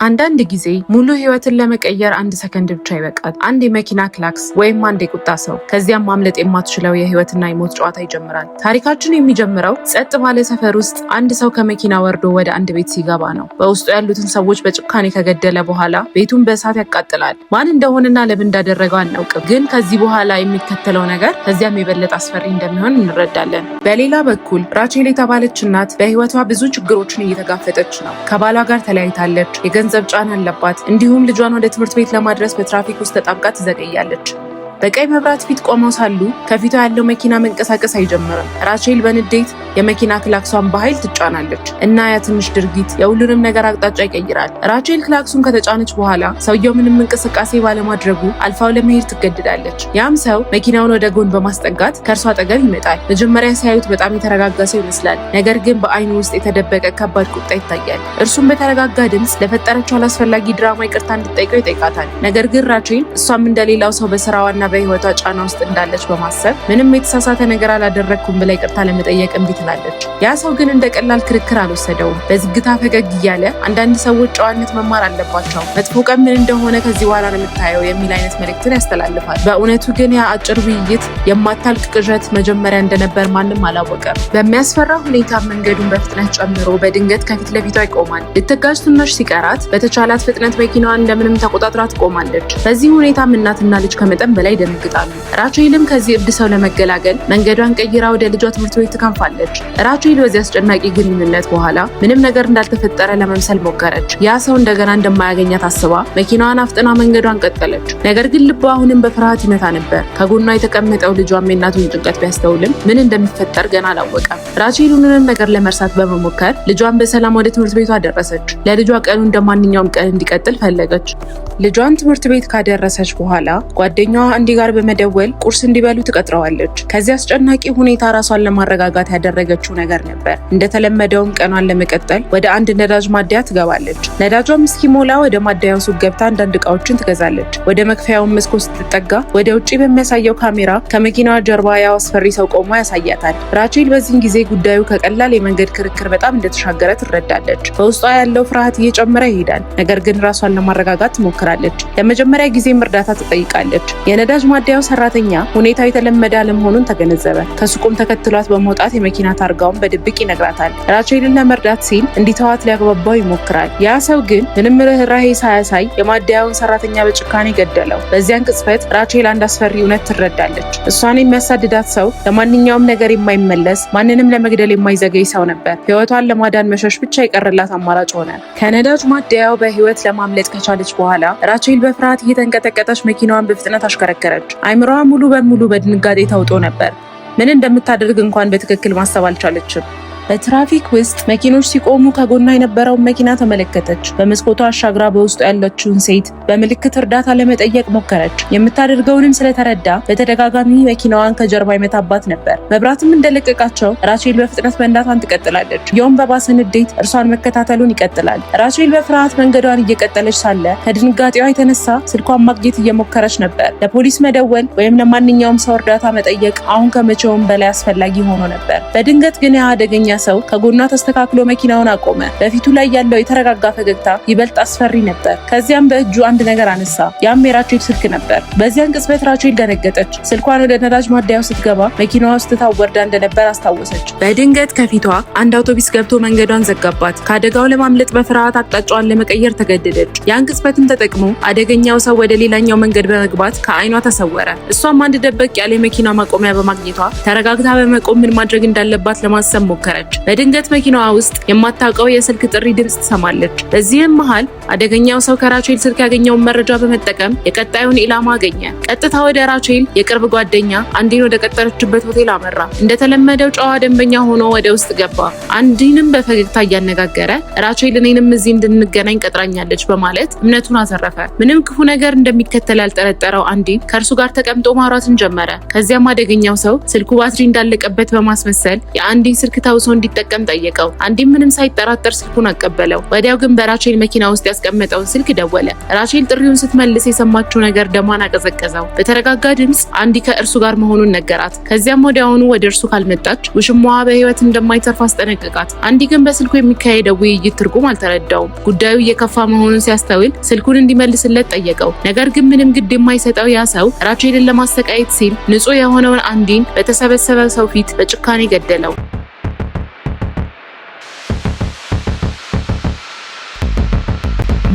አንዳንድ ጊዜ ሙሉ ህይወትን ለመቀየር አንድ ሰከንድ ብቻ ይበቃል። አንድ የመኪና ክላክስ ወይም አንድ የቁጣ ሰው፣ ከዚያም ማምለጥ የማትችለው የህይወትና የሞት ጨዋታ ይጀምራል። ታሪካችን የሚጀምረው ጸጥ ባለ ሰፈር ውስጥ አንድ ሰው ከመኪና ወርዶ ወደ አንድ ቤት ሲገባ ነው። በውስጡ ያሉትን ሰዎች በጭካኔ ከገደለ በኋላ ቤቱን በእሳት ያቃጥላል። ማን እንደሆነና ለምን እንዳደረገው አናውቅም፣ ግን ከዚህ በኋላ የሚከተለው ነገር ከዚያም የበለጠ አስፈሪ እንደሚሆን እንረዳለን። በሌላ በኩል ራቼል የተባለች እናት በህይወቷ ብዙ ችግሮችን እየተጋፈጠች ነው። ከባሏ ጋር ተለያይታለች። የገንዘብ ጫና አለባት። እንዲሁም ልጇን ወደ ትምህርት ቤት ለማድረስ በትራፊክ ውስጥ ተጣብቃ ትዘገያለች። በቀይ መብራት ፊት ቆመው ሳሉ ከፊቷ ያለው መኪና መንቀሳቀስ አይጀምርም። ራቼል በንዴት የመኪና ክላክሷን በኃይል ትጫናለች እና ያ ትንሽ ድርጊት የሁሉንም ነገር አቅጣጫ ይቀይራል። ራቼል ክላክሱን ከተጫነች በኋላ ሰውየው ምንም እንቅስቃሴ ባለማድረጉ አልፋው ለመሄድ ትገድዳለች። ያም ሰው መኪናውን ወደ ጎን በማስጠጋት ከእርሷ አጠገብ ይመጣል። መጀመሪያ ሲያዩት በጣም የተረጋጋ ሰው ይመስላል፣ ነገር ግን በአይኑ ውስጥ የተደበቀ ከባድ ቁጣ ይታያል። እርሱም በተረጋጋ ድምፅ ለፈጠረችው አላስፈላጊ ድራማ ይቅርታ እንድትጠይቀው ይጠይቃታል። ነገር ግን ራቼል እሷም እንደሌላው ሰው በስራዋና በህይወቷ ጫና ውስጥ እንዳለች በማሰብ ምንም የተሳሳተ ነገር አላደረግኩም ብላ ይቅርታ ለመጠየቅ እምቢ ትላለች። ያ ሰው ግን እንደ ቀላል ክርክር አልወሰደውም። በዝግታ ፈገግ እያለ አንዳንድ ሰዎች ጨዋነት መማር አለባቸው፣ መጥፎ ቀን ምን እንደሆነ ከዚህ በኋላ ነው የምታየው የሚል አይነት መልእክትን ያስተላልፋል። በእውነቱ ግን ያ አጭር ውይይት የማታልቅ ቅዠት መጀመሪያ እንደነበር ማንም አላወቀም። በሚያስፈራ ሁኔታ መንገዱን በፍጥነት ጨምሮ በድንገት ከፊት ለፊቷ ይቆማል። ልትጋጭ ትንሽ ሲቀራት በተቻላት ፍጥነት መኪናዋን እንደምንም ተቆጣጥራ ትቆማለች። በዚህ ሁኔታም እናትና ልጅ ከመጠን በላይ ይደነግጣሉ። ራቼልም ከዚህ እብድ ሰው ለመገላገል መንገዷን ቀይራ ወደ ልጇ ትምህርት ቤት ትከንፋለች። ራቼል በዚህ አስጨናቂ ግንኙነት በኋላ ምንም ነገር እንዳልተፈጠረ ለመምሰል ሞከረች። ያ ሰው እንደገና እንደማያገኛት አስባ መኪናዋን አፍጥና መንገዷን ቀጠለች። ነገር ግን ልቧ አሁንም በፍርሃት ይመታ ነበር። ከጎኗ የተቀመጠው ልጇም የእናቱን ጭንቀት ቢያስተውልም ምን እንደሚፈጠር ገና አላወቀም። ራቼል ሁሉንም ነገር ለመርሳት በመሞከር ልጇን በሰላም ወደ ትምህርት ቤቷ ደረሰች። ለልጇ ቀኑ እንደማንኛውም ቀን እንዲቀጥል ፈለገች። ልጇን ትምህርት ቤት ካደረሰች በኋላ ጓደኛዋ እንዲ ጋር በመደወል ቁርስ እንዲበሉ ትቀጥረዋለች። ከዚህ አስጨናቂ ሁኔታ ራሷን ለማረጋጋት ያደረገችው ነገር ነበር። እንደተለመደውም ቀኗን ለመቀጠል ወደ አንድ ነዳጅ ማደያ ትገባለች። ነዳጇም እስኪሞላ ወደ ማደያው ሱቅ ገብታ አንዳንድ እቃዎችን ትገዛለች። ወደ መክፈያውን መስኮት ስትጠጋ ወደ ውጭ በሚያሳየው ካሜራ ከመኪናዋ ጀርባ ያው አስፈሪ ሰው ቆሞ ያሳያታል። ራቼል በዚህን ጊዜ ጉዳዩ ከቀላል የመንገድ ክርክር በጣም እንደተሻገረ ትረዳለች። በውስጧ ያለው ፍርሃት እየጨመረ ይሄዳል። ነገር ግን ራሷን ለማረጋጋት ትሞክራለች። ለመጀመሪያ ጊዜም እርዳታ ትጠይቃለች። የነዳጅ ማደያው ሰራተኛ ሁኔታው የተለመደ አለመሆኑን ተገነዘበ። ከሱቁም ተከትሏት በመውጣት የመኪና ታርጋውን በድብቅ ይነግራታል። ራቼልን ለመርዳት ሲል እንዲተዋት ሊያግባባው ይሞክራል። ያ ሰው ግን ምንም ርህራሄ ሳያሳይ የማደያውን ሰራተኛ በጭካኔ ገደለው። በዚያን ቅጽበት ራቼል አንድ አስፈሪ እውነት ትረዳለች። እሷን የሚያሳድዳት ሰው ለማንኛውም ነገር የማይመለስ ማንንም ለመግደል የማይዘገይ ሰው ነበር። ህይወቷን ለማዳን መሸሽ ብቻ የቀረላት አማራጭ ሆነ። ከነዳጅ ማደያው በህይወት ለማምለጥ ከቻለች በኋላ ራቼል በፍርሃት እየተንቀጠቀጠች መኪናዋን በፍጥነት አሽከረከረች። አይምሮዋ ሙሉ በሙሉ በድንጋጤ ተውጦ ነበር። ምን እንደምታደርግ እንኳን በትክክል ማሰብ አልቻለችም። በትራፊክ ውስጥ መኪኖች ሲቆሙ ከጎኗ የነበረውን መኪና ተመለከተች። በመስኮቷ አሻግራ በውስጡ ያለችውን ሴት በምልክት እርዳታ ለመጠየቅ ሞከረች። የምታደርገውንም ስለተረዳ በተደጋጋሚ መኪናዋን ከጀርባ ይመታባት ነበር። መብራትም እንደለቀቃቸው ራቼል በፍጥነት መንዳቷን ትቀጥላለች። ያውም በባሰ ንዴት እርሷን መከታተሉን ይቀጥላል። ራቼል በፍርሃት መንገዷን እየቀጠለች ሳለ ከድንጋጤዋ የተነሳ ስልኳን ማግኘት እየሞከረች ነበር። ለፖሊስ መደወል ወይም ለማንኛውም ሰው እርዳታ መጠየቅ አሁን ከመቼውም በላይ አስፈላጊ ሆኖ ነበር። በድንገት ግን አደገኛ ሰው ከጎኗ ተስተካክሎ መኪናውን አቆመ። በፊቱ ላይ ያለው የተረጋጋ ፈገግታ ይበልጥ አስፈሪ ነበር። ከዚያም በእጁ አንድ ነገር አነሳ። ያም የራቼል ስልክ ነበር። በዚያን ቅጽበት ራቼል ደነገጠች። ስልኳን ወደ ነዳጅ ማደያው ስትገባ መኪናዋ ውስጥ ታወርዳ እንደነበር አስታወሰች። በድንገት ከፊቷ አንድ አውቶቡስ ገብቶ መንገዷን ዘጋባት። ከአደጋው ለማምለጥ በፍርሃት አቅጣጫዋን ለመቀየር ተገደደች። ያን ቅጽበትን ተጠቅሞ አደገኛው ሰው ወደ ሌላኛው መንገድ በመግባት ከዓይኗ ተሰወረ። እሷም አንድ ደበቅ ያለ የመኪና ማቆሚያ በማግኘቷ ተረጋግታ በመቆም ምን ማድረግ እንዳለባት ለማሰብ ሞከረች። በድንገት መኪናዋ ውስጥ የማታውቀው የስልክ ጥሪ ድምጽ ትሰማለች። በዚህም መሃል አደገኛው ሰው ከራቼል ስልክ ያገኘውን መረጃ በመጠቀም የቀጣዩን ኢላማ አገኘ። ቀጥታ ወደ ራቼል የቅርብ ጓደኛ አንዲን ወደ ቀጠረችበት ሆቴል አመራ። እንደተለመደው ጨዋ ደንበኛ ሆኖ ወደ ውስጥ ገባ። አንዲንም በፈገግታ እያነጋገረ ራቼል እኔንም እዚህ እንድንገናኝ ቀጥራኛለች በማለት እምነቱን አተረፈ። ምንም ክፉ ነገር እንደሚከተል ያልጠረጠረው አንዲን ከእርሱ ጋር ተቀምጦ ማውራትን ጀመረ። ከዚያም አደገኛው ሰው ስልኩ ባትሪ እንዳለቀበት በማስመሰል የአንዲን ስልክ ተውሶ እንዲጠቀም ጠየቀው። አንዲም ምንም ሳይጠራጠር ስልኩን አቀበለው። ወዲያው ግን በራቼል መኪና ውስጥ ያስቀመጠውን ስልክ ደወለ። ራቼል ጥሪውን ስትመልስ የሰማችው ነገር ደሟን አቀዘቀዘው። በተረጋጋ ድምፅ አንዲ ከእርሱ ጋር መሆኑን ነገራት። ከዚያም ወዲያውኑ ወደ እርሱ ካልመጣች ውሽማዋ በህይወት እንደማይተርፍ አስጠነቀቃት። አንዲ ግን በስልኩ የሚካሄደው ውይይት ትርጉም አልተረዳውም። ጉዳዩ እየከፋ መሆኑን ሲያስተውል ስልኩን እንዲመልስለት ጠየቀው። ነገር ግን ምንም ግድ የማይሰጠው ያ ሰው ራቼልን ለማሰቃየት ሲል ንጹህ የሆነውን አንዲን በተሰበሰበ ሰው ፊት በጭካኔ ገደለው።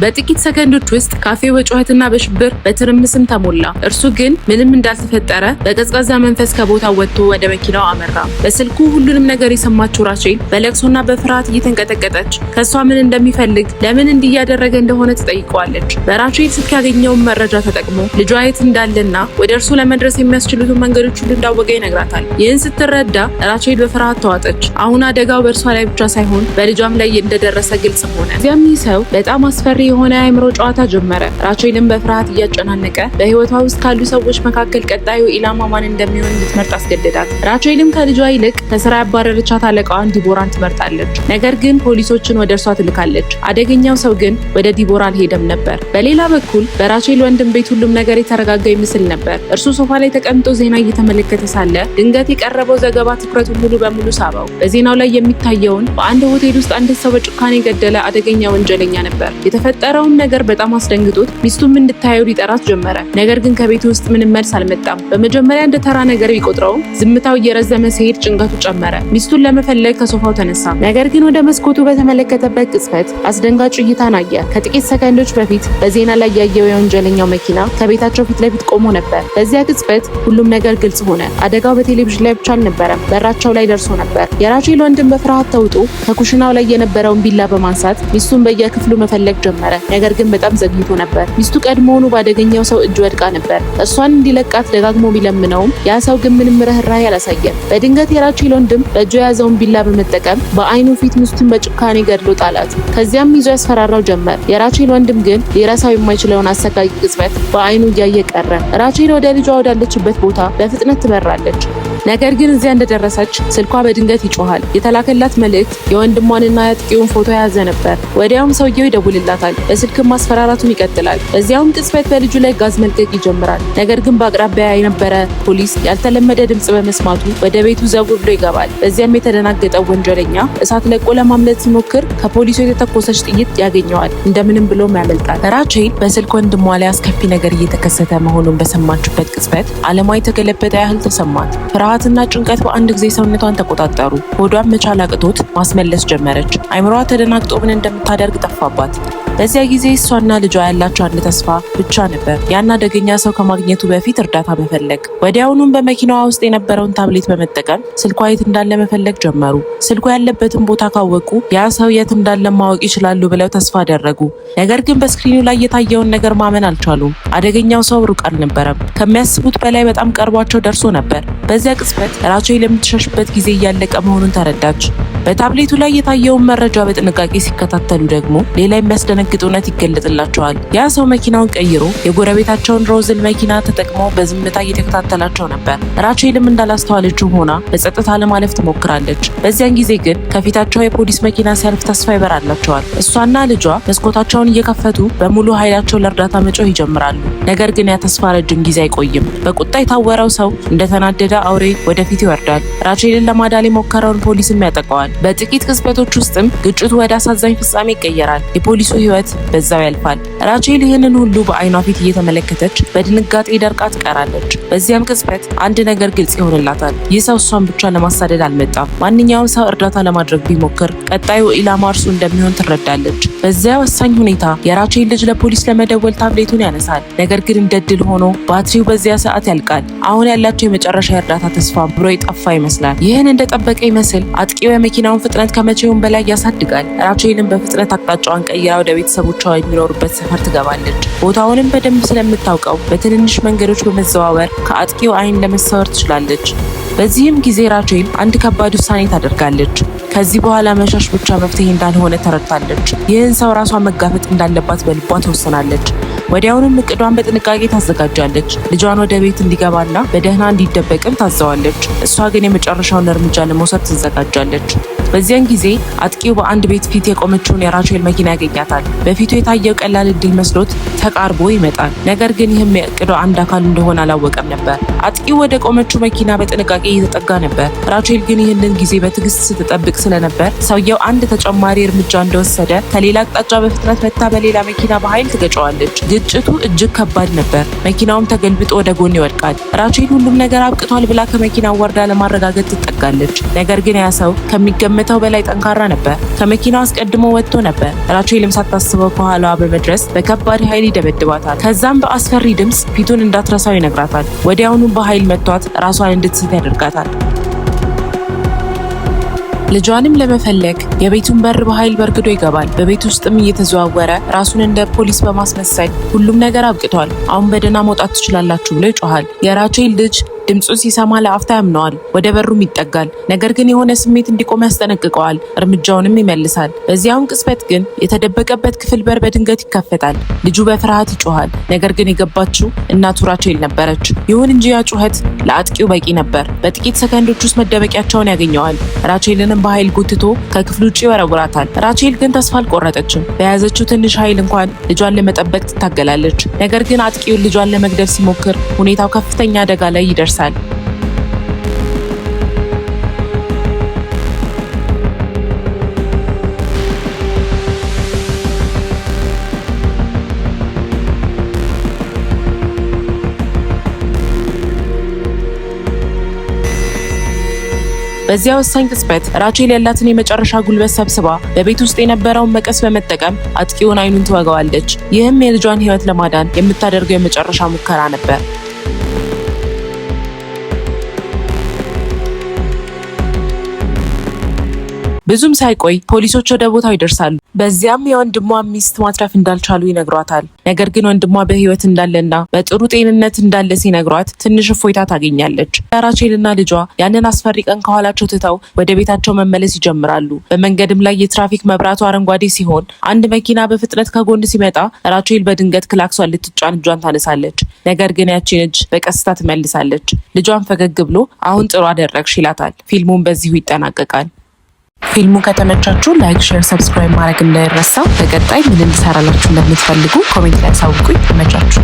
በጥቂት ሰከንዶች ውስጥ ካፌው በጩኸትና በሽብር በትርምስም ተሞላ። እርሱ ግን ምንም እንዳልተፈጠረ በቀዝቃዛ መንፈስ ከቦታው ወጥቶ ወደ መኪናው አመራ። በስልኩ ሁሉንም ነገር የሰማችው ራቼል በለቅሶና በፍርሃት እየተንቀጠቀጠች ከሷ ምን እንደሚፈልግ ለምን እንዲያደረገ እንደሆነ ትጠይቀዋለች። በራቼል ስልክ ያገኘውን መረጃ ተጠቅሞ ልጇ የት እንዳለና ወደ እርሱ ለመድረስ የሚያስችሉትን መንገዶች ሁሉ እንዳወቀ ይነግራታል። ይህን ስትረዳ ራቼል በፍርሃት ተዋጠች። አሁን አደጋው በእርሷ ላይ ብቻ ሳይሆን በልጇም ላይ እንደደረሰ ግልጽ ሆነ። እዚያም ይህ ሰው በጣም አስፈሪ የሆነ አእምሮ ጨዋታ ጀመረ። ራቼልን በፍርሃት እያጨናነቀ በህይወቷ ውስጥ ካሉ ሰዎች መካከል ቀጣዩ ኢላማ ማን እንደሚሆን እንድትመርጥ አስገደዳት። ራቼልም ከልጇ ይልቅ ከስራ ያባረረቻት አለቃዋን ዲቦራን ትመርጣለች። ነገር ግን ፖሊሶችን ወደ እርሷ ትልካለች። አደገኛው ሰው ግን ወደ ዲቦራ አልሄደም ነበር። በሌላ በኩል በራቼል ወንድም ቤት ሁሉም ነገር የተረጋጋ ይመስል ነበር። እርሱ ሶፋ ላይ ተቀምጦ ዜና እየተመለከተ ሳለ ድንገት የቀረበው ዘገባ ትኩረቱን ሙሉ በሙሉ ሳበው። በዜናው ላይ የሚታየውን በአንድ ሆቴል ውስጥ አንድ ሰው በጭካኔ የገደለ አደገኛ ወንጀለኛ ነበር። የተፈጠረውን ነገር በጣም አስደንግጦት ሚስቱም እንድታየው ሊጠራት ጀመረ። ነገር ግን ከቤቱ ውስጥ ምንም መልስ አልመጣም። በመጀመሪያ እንደ ተራ ነገር ቢቆጥረውም ዝምታው እየረዘመ ሲሄድ ጭንቀቱ ጨመረ። ሚስቱን ለመፈለግ ከሶፋው ተነሳ። ነገር ግን ወደ መስኮቱ በተመለከተበት ቅጽበት አስደንጋጭ እይታን አየ። ከጥቂት ሰከንዶች በፊት በዜና ላይ ያየው የወንጀለኛው መኪና ከቤታቸው ፊት ለፊት ቆሞ ነበር። በዚያ ቅጽበት ሁሉም ነገር ግልጽ ሆነ። አደጋው በቴሌቪዥን ላይ ብቻ አልነበረም፣ በራቸው ላይ ደርሶ ነበር። የራቼል ወንድም በፍርሃት ተውጦ ከኩሽናው ላይ የነበረውን ቢላ በማንሳት ሚስቱን በየክፍሉ መፈለግ ጀመረ። ነገር ግን በጣም ዘግይቶ ነበር። ሚስቱ ቀድሞውኑ ባደገኛው ሰው እጅ ወድቃ ነበር። እሷን እንዲለቃት ደጋግሞ ቢለምነውም ያ ሰው ግን ምንም ርህራሄ አላሳየም። በድንገት የራቼል ወንድም በእጁ የያዘውን ቢላ በመጠቀም በአይኑ ፊት ሚስቱን በጭካኔ ገድሎ ጣላት። ከዚያም ይዞ ያስፈራራው ጀመር። የራቼል ወንድም ግን ሊረሳው የማይችለውን አሰቃቂ ቅጽበት በአይኑ እያየ ቀረ። ራቼል ወደ ልጇ ወዳለችበት ቦታ በፍጥነት ትበራለች። ነገር ግን እዚያ እንደደረሰች ስልኳ በድንገት ይጮሃል። የተላከላት መልእክት የወንድሟንና የአጥቂውን ፎቶ የያዘ ነበር። ወዲያውም ሰውየው ይደውልላታል። በስልክም ማስፈራራቱን ይቀጥላል። በዚያውም ቅጽበት በልጁ ላይ ጋዝ መልቀቅ ይጀምራል። ነገር ግን በአቅራቢያ የነበረ ፖሊስ ያልተለመደ ድምጽ በመስማቱ ወደ ቤቱ ዘው ብሎ ይገባል። በዚያም የተደናገጠው ወንጀለኛ እሳት ለቆ ለማምለጥ ሲሞክር ከፖሊሱ የተተኮሰች ጥይት ያገኘዋል። እንደምንም ብሎም ያመልጣል። ራቼል በስልክ ወንድሟ ላይ አስከፊ ነገር እየተከሰተ መሆኑን በሰማችበት ቅጽበት ዓለሟ የተገለበጠ ያህል ተሰማት። ፍርሃትና ጭንቀት በአንድ ጊዜ ሰውነቷን ተቆጣጠሩ። ሆዷን መቻል አቅቶት ማስመለስ ጀመረች። አይምሯ ተደናግጦ ምን እንደምታደርግ ጠፋባት። በዚያ ጊዜ እሷና ልጇ ያላቸው አንድ ተስፋ ብቻ ነበር፣ ያን አደገኛ ሰው ከማግኘቱ በፊት እርዳታ መፈለግ። ወዲያውኑም በመኪናዋ ውስጥ የነበረውን ታብሌት በመጠቀም ስልኳ የት እንዳለ መፈለግ ጀመሩ። ስልኩ ያለበትን ቦታ ካወቁ ያ ሰው የት እንዳለ ማወቅ ይችላሉ ብለው ተስፋ አደረጉ። ነገር ግን በስክሪኑ ላይ የታየውን ነገር ማመን አልቻሉም። አደገኛው ሰው ሩቅ አልነበረም፣ ከሚያስቡት በላይ በጣም ቀርቧቸው ደርሶ ነበር። በዚያ ቅጽበት ራቼል የምትሸሽበት ጊዜ እያለቀ መሆኑን ተረዳች። በታብሌቱ ላይ የታየውን መረጃ በጥንቃቄ ሲከታተሉ ደግሞ ሌላ የሚያስደነግጥ እውነት ይገለጥላቸዋል። ያ ሰው መኪናውን ቀይሮ የጎረቤታቸውን ሮዝል መኪና ተጠቅሞ በዝምታ እየተከታተላቸው ነበር። ራቼልም እንዳላስተዋለችው ሆና በጸጥታ ለማለፍ ትሞክራለች። በዚያን ጊዜ ግን ከፊታቸው የፖሊስ መኪና ሲያልፍ ተስፋ ይበራላቸዋል። እሷና ልጇ መስኮታቸውን እየከፈቱ በሙሉ ኃይላቸው ለእርዳታ መጮህ ይጀምራሉ። ነገር ግን ያ ተስፋ ረጅም ጊዜ አይቆይም። በቁጣ የታወረው ሰው እንደተናደደ አውሬ ወደፊት ይወርዳል። ራቼልን ለማዳን የሞከረውን ፖሊስም ያጠቃዋል። በጥቂት ቅጽበቶች ውስጥም ግጭቱ ወደ አሳዛኝ ፍጻሜ ይቀየራል። የፖሊሱ ሕይወት በዛው ያልፋል። ራቼል ይህንን ሁሉ በአይኗ ፊት እየተመለከተች በድንጋጤ ደርቃ ትቀራለች። በዚያም ቅጽበት አንድ ነገር ግልጽ ይሆንላታል። ይህ ሰው እሷን ብቻ ለማሳደድ አልመጣም። ማንኛውም ሰው እርዳታ ለማድረግ ቢሞክር ቀጣዩ ኢላማ እርሱ እንደሚሆን ትረዳለች። በዚያ ወሳኝ ሁኔታ የራቼል ልጅ ለፖሊስ ለመደወል ታብሌቱን ያነሳል። ነገር ግን እንደ ድል ሆኖ ባትሪው በዚያ ሰዓት ያልቃል። አሁን ያላቸው የመጨረሻ የእርዳታ ተስፋ ብሮ የጠፋ ይመስላል። ይህን እንደጠበቀ ይመስል አጥቂው የመኪናውን ፍጥነት ከመቼውም በላይ ያሳድጋል። ራቼልን በፍጥነት አቅጣጫዋን ቀይራ ወደ ቤተሰቦቿ የሚኖሩበት ሰፈር ትገባለች። ቦታውንም በደንብ ስለምታውቀው በትንንሽ መንገዶች በመዘዋወር ከአጥቂው አይን ለመሰወር ትችላለች። በዚህም ጊዜ ራቼል አንድ ከባድ ውሳኔ ታደርጋለች። ከዚህ በኋላ መሻሽ ብቻ መፍትሄ እንዳልሆነ ተረድታለች። ይህን ሰው ራሷ መጋፈጥ እንዳለባት በልቧ ተወስናለች። ወዲያውኑም እቅዷን በጥንቃቄ ታዘጋጃለች። ልጇን ወደ ቤት እንዲገባና በደህና እንዲደበቅም ታዘዋለች። እሷ ግን የመጨረሻውን እርምጃ ለመውሰድ ትዘጋጃለች። በዚያን ጊዜ አጥቂው በአንድ ቤት ፊት የቆመችውን የራቼል መኪና ያገኛታል። በፊቱ የታየው ቀላል እድል መስሎት ተቃርቦ ይመጣል። ነገር ግን ይህም የእቅዷ አንድ አካል እንደሆነ አላወቀም ነበር። አጥቂው ወደ ቆመችው መኪና በጥንቃቄ እየተጠጋ ነበር። ራቼል ግን ይህንን ጊዜ በትዕግስት ስትጠብቅ ስለነበር ሰውየው አንድ ተጨማሪ እርምጃ እንደወሰደ ከሌላ አቅጣጫ በፍጥነት መታ በሌላ መኪና በኃይል ትገጨዋለች። ግጭቱ እጅግ ከባድ ነበር። መኪናውም ተገልብጦ ወደ ጎን ይወድቃል። ራቼል ሁሉም ነገር አብቅቷል ብላ ከመኪናው ወርዳ ለማረጋገጥ ትጠጋለች። ነገር ግን ያ ሰው ከሚገመተው በላይ ጠንካራ ነበር። ከመኪናው አስቀድሞ ወጥቶ ነበር። ራቼልም ሳታስበው ከኋላዋ በመድረስ በከባድ ኃይል ይደበድባታል። ከዛም በአስፈሪ ድምፅ ፊቱን እንዳትረሳው ይነግራታል። ወዲያውኑ በኃይል መቷት ራሷን እንድትስት ያደርጋታል። ልጇንም ለመፈለግ የቤቱን በር በኃይል በርግዶ ይገባል። በቤት ውስጥም እየተዘዋወረ ራሱን እንደ ፖሊስ በማስመሰል ሁሉም ነገር አብቅቷል፣ አሁን በደህና መውጣት ትችላላችሁ ብሎ ይጮሃል። የራቼል ልጅ ድምፁን ሲሰማ ለአፍታ ያምነዋል። ወደ በሩም ይጠጋል። ነገር ግን የሆነ ስሜት እንዲቆም ያስጠነቅቀዋል። እርምጃውንም ይመልሳል። በዚያውን ቅጽበት ግን የተደበቀበት ክፍል በር በድንገት ይከፈታል። ልጁ በፍርሃት ይጮሃል። ነገር ግን የገባችው እናቱ ራቼል ነበረች። ይሁን እንጂ ያ ጩኸት ለአጥቂው በቂ ነበር። በጥቂት ሰከንዶች ውስጥ መደበቂያቸውን ያገኘዋል። ራቼልንም በኃይል ጎትቶ ከክፍሉ ውጭ ይወረውራታል። ራቼል ግን ተስፋ አልቆረጠችም። በያዘችው ትንሽ ኃይል እንኳን ልጇን ለመጠበቅ ትታገላለች። ነገር ግን አጥቂውን ልጇን ለመግደል ሲሞክር ሁኔታው ከፍተኛ አደጋ ላይ ይደርሳል። በዚያ ወሳኝ ቅጽበት ራቼል ያላትን የመጨረሻ ጉልበት ሰብስባ በቤት ውስጥ የነበረውን መቀስ በመጠቀም አጥቂውን አይኑን ትወጋዋለች። ይህም የልጇን ሕይወት ለማዳን የምታደርገው የመጨረሻ ሙከራ ነበር። ብዙም ሳይቆይ ፖሊሶች ወደ ቦታው ይደርሳሉ። በዚያም የወንድሟ ሚስት ማትረፍ እንዳልቻሉ ይነግሯታል። ነገር ግን ወንድሟ በህይወት እንዳለና በጥሩ ጤንነት እንዳለ ሲነግሯት ትንሽ እፎይታ ታገኛለች። ራቼልና ልጇ ያንን አስፈሪ ቀን ከኋላቸው ትተው ወደ ቤታቸው መመለስ ይጀምራሉ። በመንገድም ላይ የትራፊክ መብራቱ አረንጓዴ ሲሆን አንድ መኪና በፍጥነት ከጎን ሲመጣ ራቼል በድንገት ክላክሷን ልትጫን እጇን ታነሳለች። ነገር ግን ያቺን እጅ በቀስታ ትመልሳለች። ልጇን ፈገግ ብሎ አሁን ጥሩ አደረግሽ ይላታል። ፊልሙን በዚሁ ይጠናቀቃል። ፊልሙ ከተመቻችሁ ላይክ፣ ሼር፣ ሰብስክራይብ ማድረግ እንዳይረሳ። በቀጣይ ምን እንድሰራላችሁ እንደምትፈልጉ ኮሜንት ላይ አሳውቁኝ። ተመቻችሁ።